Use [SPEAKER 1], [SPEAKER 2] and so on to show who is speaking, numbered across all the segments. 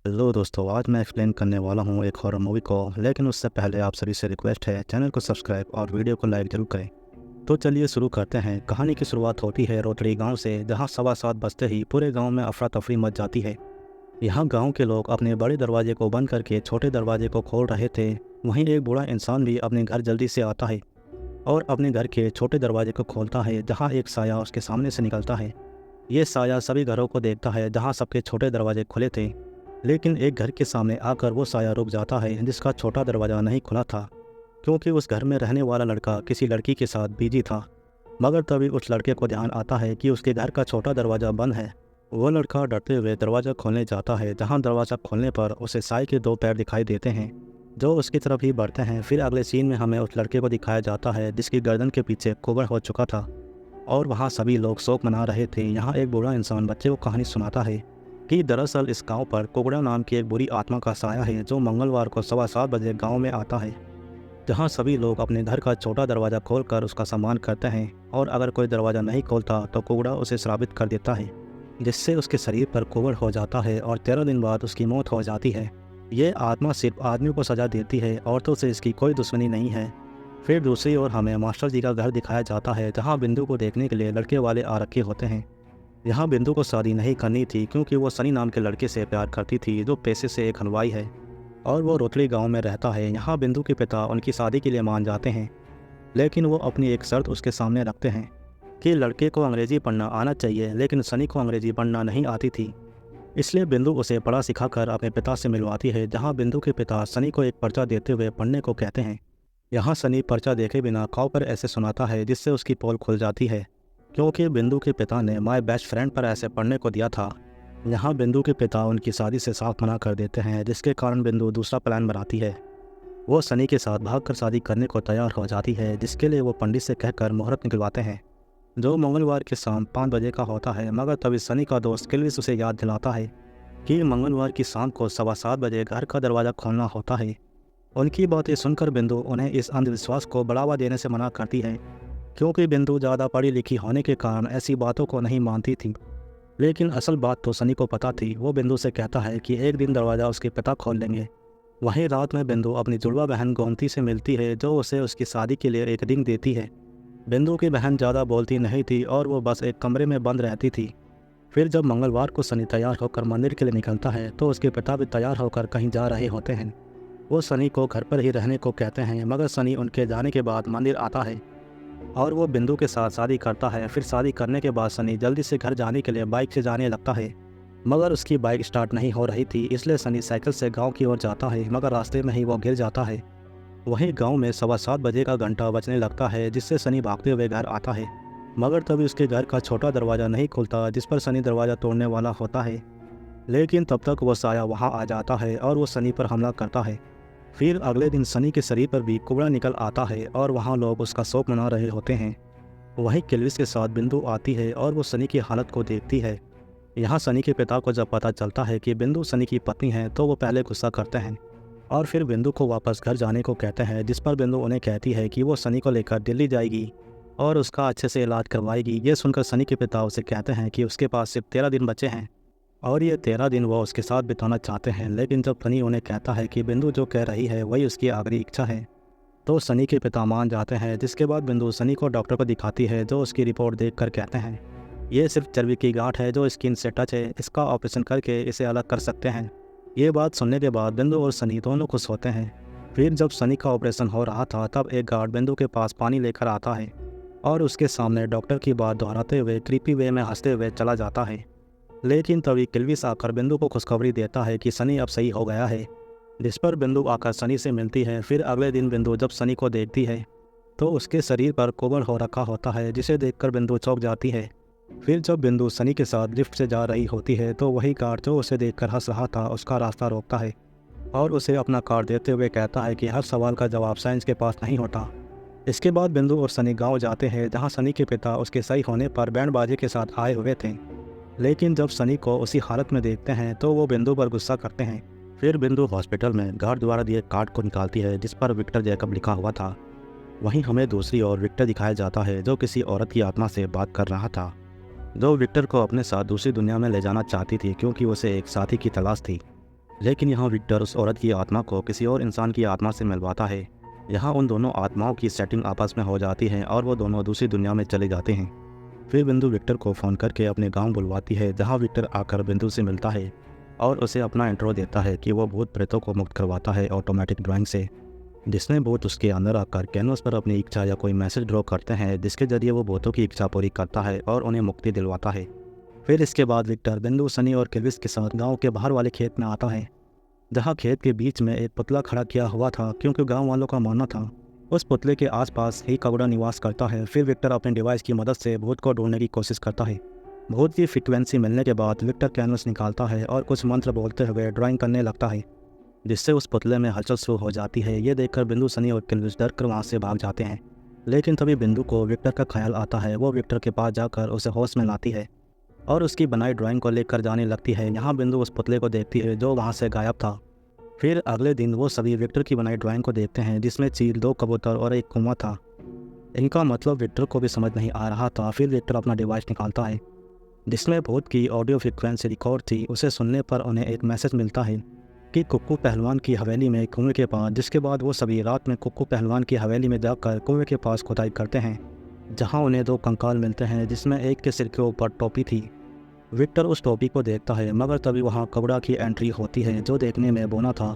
[SPEAKER 1] Hello दोस्तों, आज मैं एक्सप्लेन करने वाला हूँ एक हॉरर मूवी को। लेकिन उससे पहले आप सभी से रिक्वेस्ट है, चैनल को सब्सक्राइब और वीडियो को लाइक जरूर करें। तो चलिए शुरू करते हैं। कहानी की शुरुआत होती है रोतड़ी गांव से, जहां 7:15 बजते ही पूरे गांव में अफरा तफरी मच जाती है। यहाँ गांव के लोग अपने बड़े दरवाजे को बंद करके छोटे दरवाजे को खोल रहे थे। वहीं एक बूढ़ा इंसान भी अपने घर जल्दी से आता है और अपने घर के छोटे दरवाजे को खोलता है, जहाँ एक साया उसके सामने से निकलता है। ये साया सभी घरों को देखता है जहाँ सबके छोटे दरवाजे खुले थे, लेकिन एक घर के सामने आकर वो साया रुक जाता है जिसका छोटा दरवाज़ा नहीं खुला था, क्योंकि उस घर में रहने वाला लड़का किसी लड़की के साथ बिजी था। मगर तभी उस लड़के को ध्यान आता है कि उसके घर का छोटा दरवाज़ा बंद है। वो लड़का डरते हुए दरवाज़ा खोलने जाता है, जहाँ दरवाज़ा खोलने पर उसे साए के 2 पैर दिखाई देते हैं जो उसकी तरफ ही बढ़ते हैं। फिर अगले सीन में हमें उस लड़के को दिखाया जाता है जिसकी गर्दन के पीछे कुबड़ हो चुका था और वहाँ सभी लोग शोक मना रहे थे। यहाँ एक बूढ़ा इंसान बच्चे को कहानी सुनाता है कि दरअसल इस गांव पर कुकड़ा नाम की एक बुरी आत्मा का साया है जो मंगलवार को 7:15 बजे गांव में आता है, जहां सभी लोग अपने घर का छोटा दरवाज़ा खोलकर उसका सम्मान करते हैं। और अगर कोई दरवाज़ा नहीं खोलता तो कुकड़ा उसे श्रापित कर देता है, जिससे उसके शरीर पर कुबड़ हो जाता है और 13 दिन बाद उसकी मौत हो जाती है। ये आत्मा सिर्फ आदमी को सजा देती है, औरतों से इसकी कोई दुश्मनी नहीं है। फिर दूसरी ओर हमें मास्टर जी का घर दिखाया जाता है, जहाँ बिंदु को देखने के लिए लड़के वाले आ रखे होते हैं। यहाँ बिंदु को शादी नहीं करनी थी, क्योंकि वो सनी नाम के लड़के से प्यार करती थी जो पेशे से एक हलवाई है और वो रोतड़ी गांव में रहता है। यहाँ बिंदु के पिता उनकी शादी के लिए मान जाते हैं, लेकिन वो अपनी एक शर्त उसके सामने रखते हैं कि लड़के को अंग्रेज़ी पढ़ना आना चाहिए, लेकिन सनी को अंग्रेज़ी पढ़ना नहीं आती थी। इसलिए बिंदु उसे पढ़ा सिखाकर अपने पिता से मिलवाती है, जहाँ बिंदु के पिता सनी को एक पर्चा देते हुए पढ़ने को कहते हैं। यहाँ सनी पर्चा देखे बिना काव पर ऐसे सुनाता है, जिससे उसकी पोल खुल जाती है, क्योंकि बिंदु के पिता ने माय बेस्ट फ्रेंड पर ऐसे पढ़ने को दिया था। यहाँ बिंदु के पिता उनकी शादी से साफ मना कर देते हैं, जिसके कारण बिंदु दूसरा प्लान बनाती है। वो सनी के साथ भागकर शादी करने को तैयार हो जाती है, जिसके लिए वो पंडित से कहकर मुहूर्त निकलवाते हैं, जो मंगलवार के शाम 5 बजे का होता है। मगर तभी सनी का दोस्त किल्विस उसे याद दिलाता है कि मंगलवार की शाम को 7:15 बजे घर का दरवाज़ा खोलना होता है। उनकी बातें सुनकर बिंदु उन्हें इस अंधविश्वास को बढ़ावा देने से मना करती है, क्योंकि बिंदु ज़्यादा पढ़ी लिखी होने के कारण ऐसी बातों को नहीं मानती थी। लेकिन असल बात तो सनी को पता थी। वो बिंदु से कहता है कि एक दिन दरवाज़ा उसके पिता खोल लेंगे। वहीं रात में बिंदु अपनी जुड़वा बहन गोमती से मिलती है, जो उसे उसकी शादी के लिए एक रिंग देती है। बिंदु की बहन ज़्यादा बोलती नहीं थी और वो बस एक कमरे में बंद रहती थी। फिर जब मंगलवार को सनी तैयार होकर मंदिर के लिए निकलता है, तो उसके पिता भी तैयार होकर कहीं जा रहे होते हैं। वो सनी को घर पर ही रहने को कहते हैं, मगर सनी उनके जाने के बाद मंदिर आता है और वो बिंदु के साथ शादी करता है। फिर शादी करने के बाद सनी जल्दी से घर जाने के लिए बाइक से जाने लगता है, मगर उसकी बाइक स्टार्ट नहीं हो रही थी। इसलिए सनी साइकिल से गांव की ओर जाता है, मगर रास्ते में ही वो गिर जाता है। वहीं गांव में 7:15 बजे का घंटा बजने लगता है, जिससे सनी भागते हुए घर आता है। मगर तभी उसके घर का छोटा दरवाज़ा नहीं खुलता, जिस पर सनी दरवाज़ा तोड़ने वाला होता है। लेकिन तब तक वो साया वहाँ आ जाता है और वो सनी पर हमला करता है। फिर अगले दिन सनी के शरीर पर भी कुबड़ा निकल आता है और वहाँ लोग उसका शोक मना रहे होते हैं। वहीं किल्विस के साथ बिंदु आती है और वो सनी की हालत को देखती है। यहाँ सनी के पिता को जब पता चलता है कि बिंदु सनी की पत्नी है, तो वो पहले गुस्सा करते हैं और फिर बिंदु को वापस घर जाने को कहते हैं, जिस पर बिंदु उन्हें कहती है कि वो सनी को लेकर दिल्ली जाएगी और उसका अच्छे से इलाज करवाएगी। ये सुनकर सनी के पिता उसे कहते हैं कि उसके पास सिर्फ 13 दिन बचे हैं और ये 13 दिन वो उसके साथ बिताना चाहते हैं। लेकिन जब सनी उन्हें कहता है कि बिंदु जो कह रही है वही उसकी आखिरी इच्छा है, तो सनी के पिता मान जाते हैं। जिसके बाद बिंदु सनी को डॉक्टर को दिखाती है, जो उसकी रिपोर्ट देखकर कहते हैं ये सिर्फ चर्बी की गांठ है जो स्किन से टच है, इसका ऑपरेशन करके इसे अलग कर सकते हैं। ये बात सुनने के बाद बिंदु और सनी दोनों खुश होते हैं। फिर जब सनी का ऑपरेशन हो रहा था, तब एक गार्ड बिंदु के पास पानी लेकर आता है और उसके सामने डॉक्टर की बात दोहराते हुए क्रीपी वे में हंसते हुए चला जाता है। लेकिन तभी किल्विस आकर बिंदु को खुशखबरी देता है कि सनी अब सही हो गया है, जिस पर बिंदु आकर सनी से मिलती है। फिर अगले दिन बिंदु जब सनी को देखती है, तो उसके शरीर पर कुबड़ हो रखा होता है, जिसे देखकर बिंदु चौंक जाती है। फिर जब बिंदु सनी के साथ लिफ्ट से जा रही होती है, तो वही गार्ड जो उसे देखकर हंस रहा था उसका रास्ता रोकता है और उसे अपना कार्ड देते हुए कहता है कि हर सवाल का जवाब साइंस के पास नहीं होता। इसके बाद बिंदु और सनी गाँव जाते हैं, जहाँ सनी के पिता उसके सही होने पर बैंड बाजे के साथ आए हुए थे। लेकिन जब सनी को उसी हालत में देखते हैं, तो वो बिंदु पर गुस्सा करते हैं। फिर बिंदु हॉस्पिटल में गार्ड द्वारा दिए कार्ड को निकालती है, जिस पर विक्टर जैकब लिखा हुआ था। वहीं हमें दूसरी ओर विक्टर दिखाया जाता है, जो किसी औरत की आत्मा से बात कर रहा था, जो विक्टर को अपने साथ दूसरी दुनिया में ले जाना चाहती थी, क्योंकि उसे एक साथी की तलाश थी। लेकिन यहाँ विक्टर उस औरत की आत्मा को किसी और इंसान की आत्मा से मिलवाता है। यहाँ उन दोनों आत्माओं की सेटिंग आपस में हो जाती है और वो दोनों दूसरी दुनिया में चले जाते हैं। फिर बिंदु विक्टर को फ़ोन करके अपने गांव बुलवाती है, जहां विक्टर आकर बिंदु से मिलता है और उसे अपना इंट्रो देता है कि वो भूत प्रेतों को मुक्त करवाता है ऑटोमेटिक ड्राइंग से, जिसमें भूत उसके अंदर आकर कैनवस पर अपनी इच्छा या कोई मैसेज ड्रॉ करते हैं, जिसके जरिए वो भूतों की इच्छा पूरी करता है और उन्हें मुक्ति दिलवाता है। फिर इसके बाद विक्टर बिंदु, सनी और किल्विस के साथ गाँव के बाहर वाले खेत में आता है, जहाँ खेत के बीच में एक पुतला खड़ा किया हुआ था, क्योंकि गाँव वालों का मानना था उस पुतले के आसपास ही कबड़ा निवास करता है। फिर विक्टर अपने डिवाइस की मदद से भूत को ढूंढने की कोशिश करता है। भूत की फ्रिक्वेंसी मिलने के बाद विक्टर कैनवस निकालता है और कुछ मंत्र बोलते हुए ड्राइंग करने लगता है, जिससे उस पुतले में हलचल शुरू हो जाती है। ये देखकर बिंदु, सनी और किल्विस डर कर वहाँ से भाग जाते हैं। लेकिन तभी बिंदु को विक्टर का ख्याल आता है। वो विक्टर के पास जाकर उसे होश में लाती है और उसकी बनाई ड्राइंग को लेकर जाने लगती है। यहाँ बिंदु उस पुतले को देखती है जो वहाँ से गायब था। फिर अगले दिन वो सभी विक्टर की बनाई ड्राइंग को देखते हैं, जिसमें चील, 2 कबूतर और एक कुआं था। इनका मतलब विक्टर को भी समझ नहीं आ रहा था। फिर विक्टर अपना डिवाइस निकालता है, जिसमें भूत की ऑडियो फ्रिक्वेंसी रिकॉर्ड थी। उसे सुनने पर उन्हें एक मैसेज मिलता है कि कुक्कू पहलवान की हवेली में कुएं के पास, जिसके बाद वो सभी रात में कुक्कू पहलवान की हवेली में जाकर कुएं के पास खुदाई करते हैं, जहाँ उन्हें 2 कंकाल मिलते हैं, जिसमें एक के सिर के ऊपर टोपी थी। विक्टर उस टोपी को देखता है, मगर तभी वहाँ कबड़ा की एंट्री होती है, जो देखने में बोना था।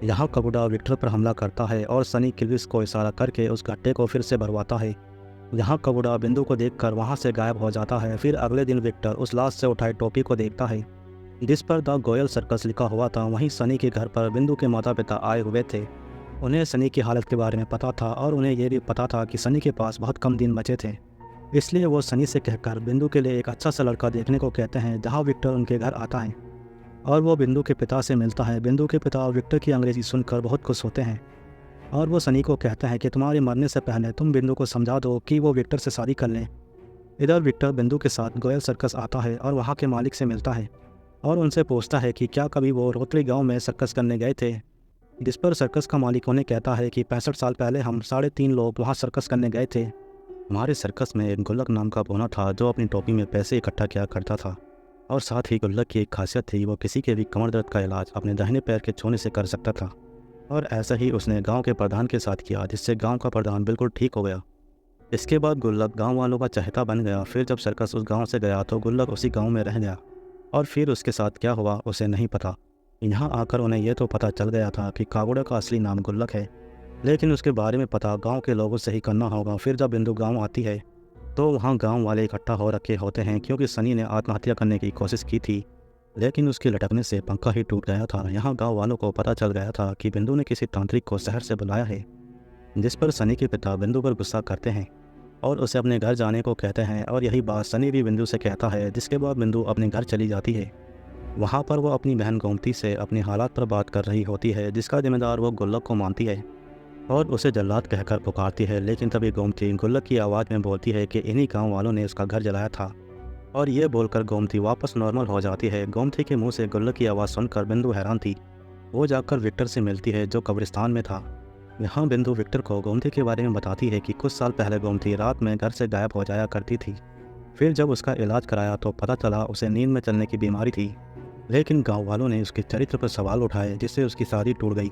[SPEAKER 1] यहाँ कबड़ा विक्टर पर हमला करता है और सनी किल्विस को इशारा करके उस गड्ढे को फिर से भरवाता है। यहाँ कबड़ा बिंदु को देखकर वहाँ से गायब हो जाता है। फिर अगले दिन विक्टर उस लाश से उठाई टोपी को देखता है, जिस पर द गोयल सर्कस लिखा हुआ था। वहीं सनी के घर पर बिंदु के माता पिता आए हुए थे। उन्हें सनी की हालत के बारे में पता था और उन्हें यह भी पता था कि सनी के पास बहुत कम दिन बचे थे, इसलिए वो सनी से कहकर बिंदु के लिए एक अच्छा सा लड़का देखने को कहते हैं। जहाँ विक्टर उनके घर आता है और वो बिंदु के पिता से मिलता है। बिंदु के पिता विक्टर की अंग्रेज़ी सुनकर बहुत खुश होते हैं और वो सनी को कहते हैं कि तुम्हारे मरने से पहले तुम बिंदु को समझा दो कि वो विक्टर से शादी कर लें। इधर विक्टर बिंदु के साथ गोयल सर्कस आता है और वहाँ के मालिक से मिलता है और उनसे पूछता है कि क्या कभी वो रोतड़ी गांव में सर्कस करने गए थे, जिस पर सर्कस का मालिक उन्हें कहता है कि 65 साल पहले हम 3.5 लोग वहाँ सर्कस करने गए थे। हमारे सर्कस में एक गुल्लक नाम का बोना था, जो अपनी टोपी में पैसे इकट्ठा किया करता था और साथ ही गुल्लक की एक खासियत थी, वो किसी के भी कमर दर्द का इलाज अपने दाहिने पैर के छूने से कर सकता था। और ऐसा ही उसने गांव के प्रधान के साथ किया, जिससे गांव का प्रधान बिल्कुल ठीक हो गया। इसके बाद गुल्लक गांव वालों का चहेता बन गया। फिर जब सर्कस उस गांव से गया तो गुल्लक उसी गांव में रह गया और फिर उसके साथ क्या हुआ उसे नहीं पता। यहाँ आकर उन्हें यह तो पता चल गया था कि कागुड़ा का असली नाम गुल्लक है, लेकिन उसके बारे में पता गांव के लोगों से ही करना होगा। फिर जब बिंदु गांव आती है तो वहाँ गांव वाले इकट्ठा हो रखे होते हैं, क्योंकि सनी ने आत्महत्या करने की कोशिश की थी, लेकिन उसके लटकने से पंखा ही टूट गया था। यहाँ गांव वालों को पता चल गया था कि बिंदु ने किसी तांत्रिक को शहर से बुलाया है, जिस पर सनी के पिता बिंदु पर गुस्सा करते हैं और उसे अपने घर जाने को कहते हैं। और यही बात सनी भी बिंदु से कहता है, जिसके बाद बिंदु अपने घर चली जाती है। वहाँ पर वो अपनी बहन गोमती से अपनी हालात पर बात कर रही होती है, जिसका जिम्मेदार वो गुल्लक को मानती है और उसे जल्लाद कहकर पुकारती है। लेकिन तभी गोमती गुल्लक की आवाज़ में बोलती है कि इन्हीं गांव वालों ने उसका घर जलाया था, और ये बोलकर गोमती वापस नॉर्मल हो जाती है। गोमती के मुंह से गुल्लक की आवाज़ सुनकर बिंदु हैरान थी। वो जाकर विक्टर से मिलती है, जो कब्रिस्तान में था। यहाँ बिंदु विक्टर को गोमती के बारे में बताती है कि कुछ साल पहले गोमती रात में घर से गायब हो जाया करती थी। फिर जब उसका इलाज कराया तो पता चला उसे नींद में चलने की बीमारी थी, लेकिन गाँव वालों ने उसके चरित्र पर सवाल उठाए, जिससे उसकी शादी टूट गई।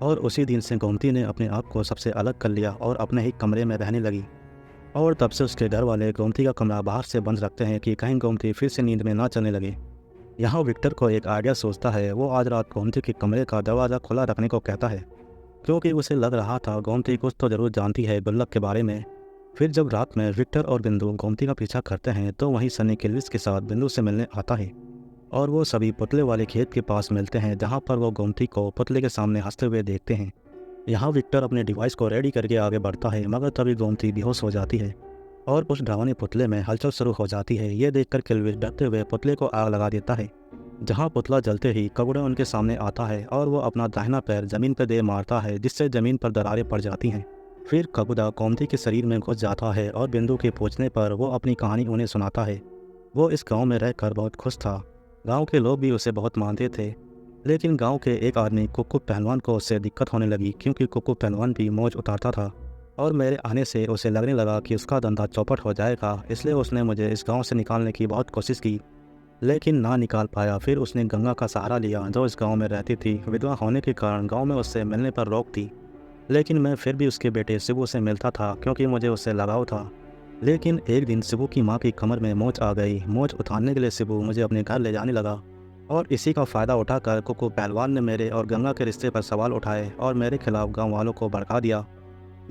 [SPEAKER 1] और उसी दिन से गोमती ने अपने आप को सबसे अलग कर लिया और अपने ही कमरे में रहने लगी। और तब से उसके घर वाले गोमती का कमरा बाहर से बंद रखते हैं कि कहीं गोमती फिर से नींद में ना चलने लगे। यहाँ विक्टर को एक आइडिया सोचता है। वो आज रात गोमती के कमरे का दरवाज़ा खुला रखने को कहता है, क्योंकि उसे लग रहा था गोमती कुछ तो ज़रूर जानती है गुल्लक के बारे में। फिर जब रात में विक्टर और बिंदु गोमती का पीछा करते हैं तो वहीं सनी किल्विस के साथ बिंदु से मिलने आता है और वो सभी पुतले वाले खेत के पास मिलते हैं, जहाँ पर वो गोमती को पुतले के सामने हंसते हुए देखते हैं। यहाँ विक्टर अपने डिवाइस को रेडी करके आगे बढ़ता है, मगर तभी गोमती बेहोश हो जाती है और उस डरावने पुतले में हलचल शुरू हो जाती है। ये देखकर किल्विस डरते हुए पुतले को आग लगा देता है। जहाँ पुतला जलते ही कबूड़ा उनके सामने आता है और वो अपना दाहिना पैर जमीन पर दे मारता है, जिससे ज़मीन पर दरारें पड़ जाती हैं। फिर कबूड़ा गोमती के शरीर में घुस जाता है और बिंदु के पूछने पर वो अपनी कहानी उन्हें सुनाता है। वो इस गाँव में रहकर बहुत खुश था। गांव के लोग भी उसे बहुत मानते थे, लेकिन गांव के एक आदमी कुक्कू पहलवान को उससे दिक्कत होने लगी, क्योंकि कुक्कू पहलवान भी मौज उतारता था और मेरे आने से उसे लगने लगा कि उसका धंधा चौपट हो जाएगा। इसलिए उसने मुझे इस गांव से निकालने की बहुत कोशिश की। लेकिन ना निकाल पाया। फिर उसने गंगा का सहारा लिया जो इस गांव में रहती थी। विधवा होने के कारण गांव में उससे मिलने पर रोक थी, लेकिन मैं फिर भी उसके बेटे शिबू से मिलता था क्योंकि मुझे उससे लगाव था। लेकिन एक दिन शिबू की माँ की कमर में मोच आ गई। मोच उतारने के लिए शिबू मुझे अपने घर ले जाने लगा और इसी का फ़ायदा उठाकर कुक्कू पहलवान ने मेरे और गंगा के रिश्ते पर सवाल उठाए और मेरे खिलाफ गाँव वालों को भड़का दिया,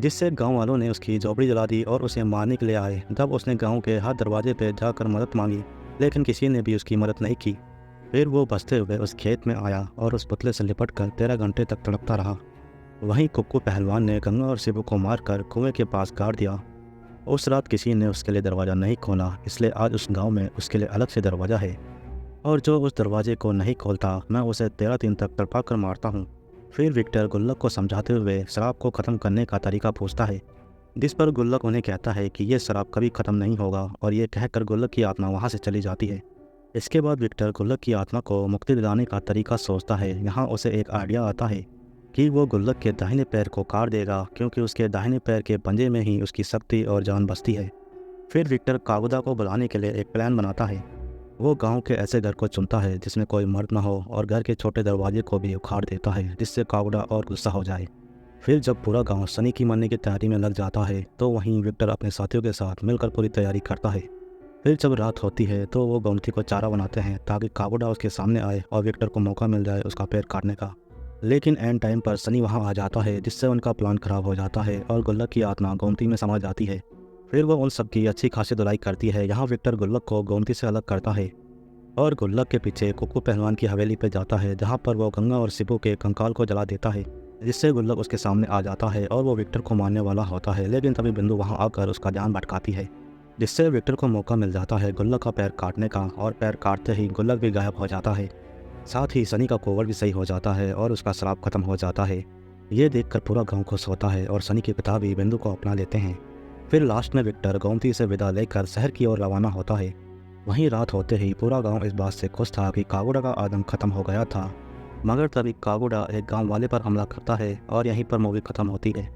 [SPEAKER 1] जिससे गांव वालों ने उसकी झोपड़ी जला दी और उसे मारने के लिए आए। तब उसने गांव के हर दरवाजे पर जाकर मदद मांगी, लेकिन किसी ने भी उसकी मदद नहीं की। फिर वो बसते हुए उस खेत में आया और उस पुतले से लिपट कर 13 घंटे तक तड़पता रहा। वहीं कुक्कू पहलवान ने गंगा और शिबू को मारकर कुएं के पास गाड़ दिया। उस रात किसी ने उसके लिए दरवाज़ा नहीं खोला, इसलिए आज उस गांव में उसके लिए अलग से दरवाज़ा है, और जो उस दरवाजे को नहीं खोलता मैं उसे 13 दिन तक तड़पा कर मारता हूँ। फिर विक्टर गुल्लक को समझाते हुए शराब को ख़त्म करने का तरीका पूछता है, जिस पर गुल्लक उन्हें कहता है कि ये शराब कभी ख़त्म नहीं होगा, और ये कहकर गुल्लक की आत्मा वहाँ से चली जाती है। इसके बाद विक्टर गुल्लक की आत्मा को मुक्ति दिलाने का तरीका सोचता है। यहाँ उसे एक आइडिया आता है कि वो गुल्लक के दाहिने पैर को काट देगा, क्योंकि उसके दाहिने पैर के पंजे में ही उसकी शक्ति और जान बसती है। फिर विक्टर कागुदा को बुलाने के लिए एक प्लान बनाता है। वो गांव के ऐसे घर को चुनता है जिसमें कोई मर्द न हो और घर के छोटे दरवाजे को भी उखाड़ देता है, जिससे कागुदा और गुस्सा हो जाए। फिर जब पूरा गांव सनी की मरने की तैयारी में लग जाता है तो वहीं विक्टर अपने साथियों के साथ मिलकर पूरी तैयारी करता है। फिर जब रात होती है तो वो गोमती को चारा बनाते हैं ताकि कागुडा उसके सामने आए और विक्टर को मौका मिल जाए उसका पैर काटने का। लेकिन एंड टाइम पर सनी वहां आ जाता है, जिससे उनका प्लान खराब हो जाता है और गुल्लक की आत्मा गोमती में समा जाती है। फिर वो उन सब की अच्छी खासी धुलाई करती है। यहाँ विक्टर गुल्लक को गोमती से अलग करता है और गुल्लक के पीछे कुक्कू पहलवान की हवेली पर जाता है, जहाँ पर वो गंगा और शिबू के कंकाल को जला देता है, जिससे गुल्लक उसके सामने आ जाता है और वो विक्टर को मारने वाला होता है। लेकिन तभी बिंदु वहाँ आकर उसका ध्यान भटकाती है, जिससे विक्टर को मौका मिल जाता है गुल्लक का पैर काटने का, और पैर काटते ही गुल्लक भी गायब हो जाता है। साथ ही सनी का कोवर भी सही हो जाता है और उसका श्राप खत्म हो जाता है। ये देखकर पूरा गांव खुश होता है और सनी के पिता भी बिंदु को अपना लेते हैं। फिर लास्ट में विक्टर गोमती से विदा लेकर शहर की ओर रवाना होता है। वहीं रात होते ही पूरा गांव इस बात से खुश था कि कागुडा का आदम खत्म हो गया था, मगर तभी कागुडा एक गांव वाले पर हमला करता है और यहीं पर मूवी खत्म होती है।